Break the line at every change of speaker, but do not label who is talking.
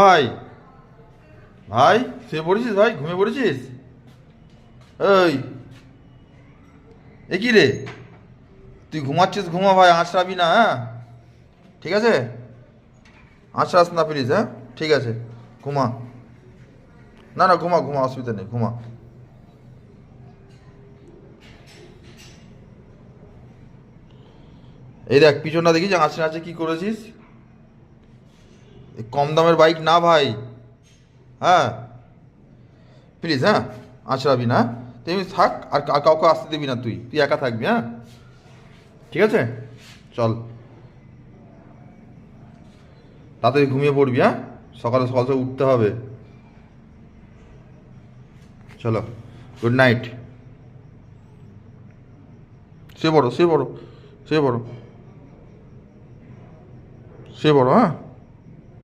ভাই, ভাই শুয়ে পড়েছিস? ভাই ঘুমিয়ে পড়েছিস? এই, এ কি রে? তুই ঘুমাচ্ছিস, ঘুমা ভাই, আঁচড়াবি না, হ্যাঁ? ঠিক আছে, আঁচড়াস না প্লিজ, হ্যাঁ? ঠিক আছে, ঘুমা। না না, ঘুমা ঘুমা, অসুবিধা নেই, ঘুমা। এই দেখ পিছনটা দেখি যে আঁচড়ে আঁচড়ে কি করেছিস। এ কম দামের বাইক না ভাই, হ্যাঁ? প্লিজ, হ্যাঁ? আঁচড়াবি না, তুই থাক, আর কাউকে আসতে দিবি না, তুই তুই একা থাকবি, হ্যাঁ? ঠিক আছে, চল, তাড়াতাড়ি ঘুমিয়ে পড়বি, হ্যাঁ? সকালে সকাল সকাল উঠতে হবে। চলো, গুড নাইট। শুয়ে পড়ো, শুয়ে পড়ো, শুয়ে পড়ো, শুয়ে পড়ো, হ্যাঁ?